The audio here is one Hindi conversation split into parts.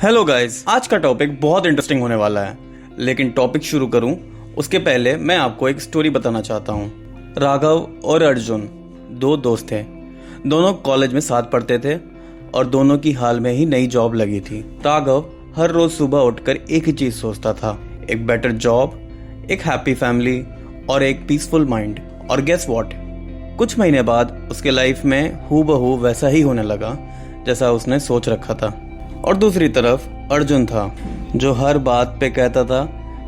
हेलो गाइस, आज का टॉपिक बहुत इंटरेस्टिंग होने वाला है। लेकिन टॉपिक शुरू करूं उसके पहले मैं आपको एक स्टोरी बताना चाहता हूं। राघव और अर्जुन दो दोस्त थे। दोनों कॉलेज में साथ पढ़ते थे और दोनों की हाल में ही नई जॉब लगी थी। राघव हर रोज सुबह उठकर एक ही चीज सोचता था, एक बेटर जॉब, एक हैप्पी फैमिली और एक पीसफुल माइंड। और गेस व्हाट, कुछ महीने बाद उसके लाइफ में हूबहू वैसा ही होने लगा जैसा उसने सोच रखा था। और दूसरी तरफ अर्जुन था जो हर बात पे कहता था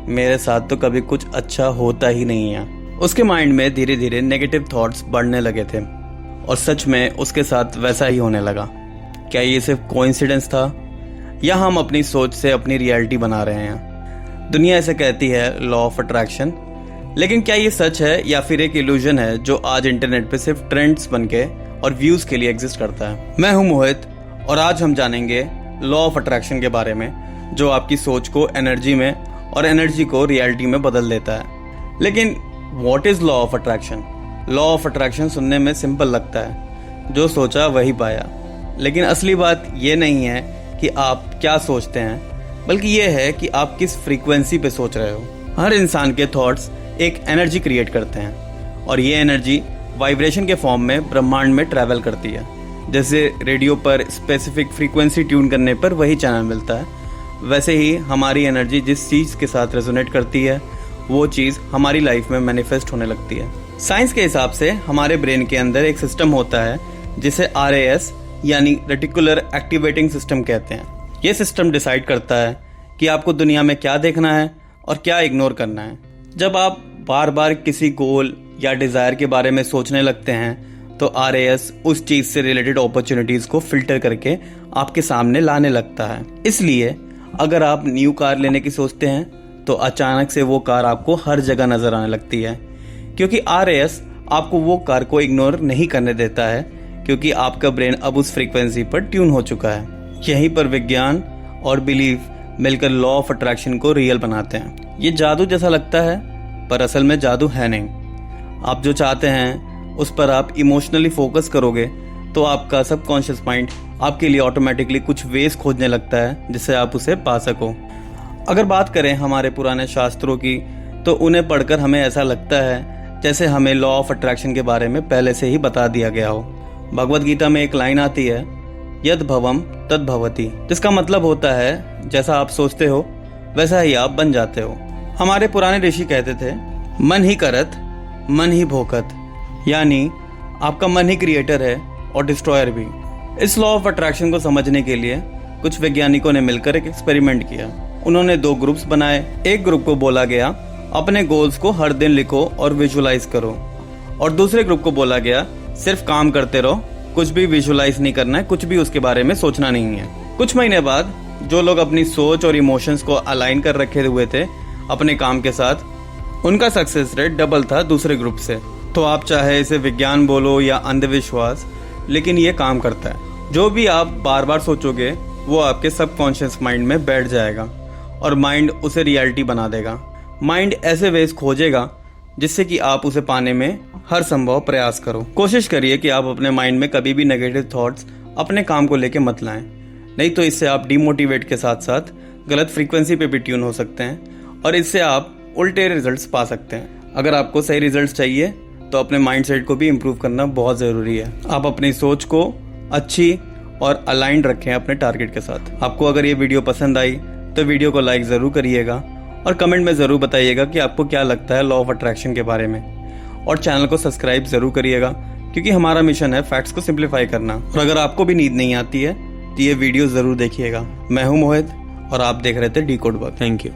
मेरे साथ तो कभी कुछ अच्छा होता ही नहीं है। उसके माइंड में धीरे धीरे नेगेटिव थॉट्स बढ़ने लगे थे और सच में उसके साथ वैसा ही होने लगा। क्या ये सिर्फ कोइंसिडेंस था या हम अपनी सोच से अपनी रियलिटी बना रहे हैं? दुनिया ऐसे कहती है लॉ ऑफ अट्रैक्शन, लेकिन क्या ये सच है या फिर एक इल्यूजन है जो आज इंटरनेट पे सिर्फ ट्रेंड्स बनके और व्यूज के लिए एग्जिस्ट करता है? मैं हूं मोहित और आज हम जानेंगे लॉ ऑफ अट्रैक्शन के बारे में, जो आपकी सोच को एनर्जी में और एनर्जी को रियलिटी में बदल देता है। लेकिन what is law of attraction? Law of attraction सुनने में सिंपल लगता है, जो सोचा वही पाया। लेकिन असली बात ये नहीं है कि आप क्या सोचते हैं, बल्कि ये है कि आप किस फ्रीक्वेंसी पे सोच रहे हो। हर इंसान के थॉट्स एक एनर्जी क्रिएट करते हैं और ये एनर्जी वाइब्रेशन के फॉर्म में ब्रह्मांड में ट्रैवल करती है। जैसे रेडियो पर स्पेसिफिक फ्रीक्वेंसी ट्यून करने पर वही चैनल मिलता है, वैसे ही हमारी एनर्जी जिस चीज़ के साथ रेजोनेट करती है वो चीज़ हमारी लाइफ में मैनिफेस्ट होने लगती है। साइंस के हिसाब से हमारे ब्रेन के अंदर एक सिस्टम होता है जिसे RAS यानी रेटिकुलर एक्टिवेटिंग सिस्टम कहते हैं। ये सिस्टम डिसाइड करता है कि आपको दुनिया में क्या देखना है और क्या इग्नोर करना है। जब आप बार बार किसी गोल या डिज़ायर के बारे में सोचने लगते हैं तो RAS उस चीज से रिलेटेड अपॉर्चुनिटीज को फिल्टर करके आपके सामने लाने लगता है। इसलिए अगर आप न्यू कार लेने की सोचते हैं तो अचानक से वो कार आपको हर जगह नजर आने लगती है, क्योंकि RAS आपको वो कार को इग्नोर नहीं करने देता है, क्योंकि आपका ब्रेन अब उस फ्रीक्वेंसी पर ट्यून हो चुका है। यहीं पर विज्ञान और बिलीफ मिलकर लॉ ऑफ अट्रैक्शन को रियल बनाते हैं। ये जादू जैसा लगता है पर असल में जादू है नहीं। आप जो चाहते हैं उस पर आप इमोशनली फोकस करोगे तो आपका सबकॉन्शियस माइंड आपके लिए ऑटोमेटिकली कुछ वेज खोजने लगता है जिससे आप उसे पा सको। अगर बात करें हमारे पुराने शास्त्रों की तो उन्हें पढ़कर हमें ऐसा लगता है जैसे हमें लॉ ऑफ अट्रैक्शन के बारे में पहले से ही बता दिया गया हो। भगवद गीता में एक लाइन आती है, यद भवम तद भवति, जिसका मतलब होता है जैसा आप सोचते हो वैसा ही आप बन जाते हो। हमारे पुराने ऋषि कहते थे मन ही करत मन ही भोकत, यानी आपका मन ही क्रिएटर है और डिस्ट्रॉयर भी। इस लॉ ऑफ अट्रैक्शन को समझने के लिए कुछ वैज्ञानिकों ने मिलकर एक एक्सपेरिमेंट किया। उन्होंने 2 ग्रुप्स बनाए। एक ग्रुप को बोला गया अपने गोल्स को हर दिन लिखो और विजुलाइज करो, और दूसरे ग्रुप को बोला गया सिर्फ काम करते रहो, कुछ भी विजुलाइज नहीं करना है, कुछ भी उसके बारे में सोचना नहीं है। कुछ महीने बाद जो लोग अपनी सोच और इमोशंस को अलाइन कर रखे हुए थे अपने काम के साथ, उनका सक्सेस रेट डबल था दूसरे ग्रुप से। तो आप चाहे इसे विज्ञान बोलो या अंधविश्वास, लेकिन ये काम करता है। जो भी आप बार बार सोचोगे वो आपके सबकॉन्शियस माइंड में बैठ जाएगा और माइंड उसे रियलिटी बना देगा। माइंड ऐसे वेज खोजेगा जिससे कि आप उसे पाने में हर संभव प्रयास करो। कोशिश करिए कि आप अपने माइंड में कभी भी नेगेटिव थॉट्स अपने काम को लेके मत लाएं, नहीं तो इससे आप डिमोटिवेट के साथ साथ गलत फ्रीक्वेंसी पे भी ट्यून हो सकते हैं और इससे आप उल्टे रिजल्ट्स पा सकते हैं। अगर आपको सही रिजल्ट्स चाहिए तो अपने माइंडसेट को भी इम्प्रूव करना बहुत ज़रूरी है। आप अपनी सोच को अच्छी और अलाइंड रखें अपने टारगेट के साथ। आपको अगर ये वीडियो पसंद आई तो वीडियो को लाइक ज़रूर करिएगा और कमेंट में ज़रूर बताइएगा कि आपको क्या लगता है लॉ ऑफ अट्रैक्शन के बारे में, और चैनल को सब्सक्राइब ज़रूर करिएगा, क्योंकि हमारा मिशन है फैक्ट्स को सिंप्लीफाई करना। और अगर आपको भी नींद नहीं आती है तो ये वीडियो ज़रूर देखिएगा। मैं हूँ मोहित और आप देख रहे थे डिकोड बग। Thank you.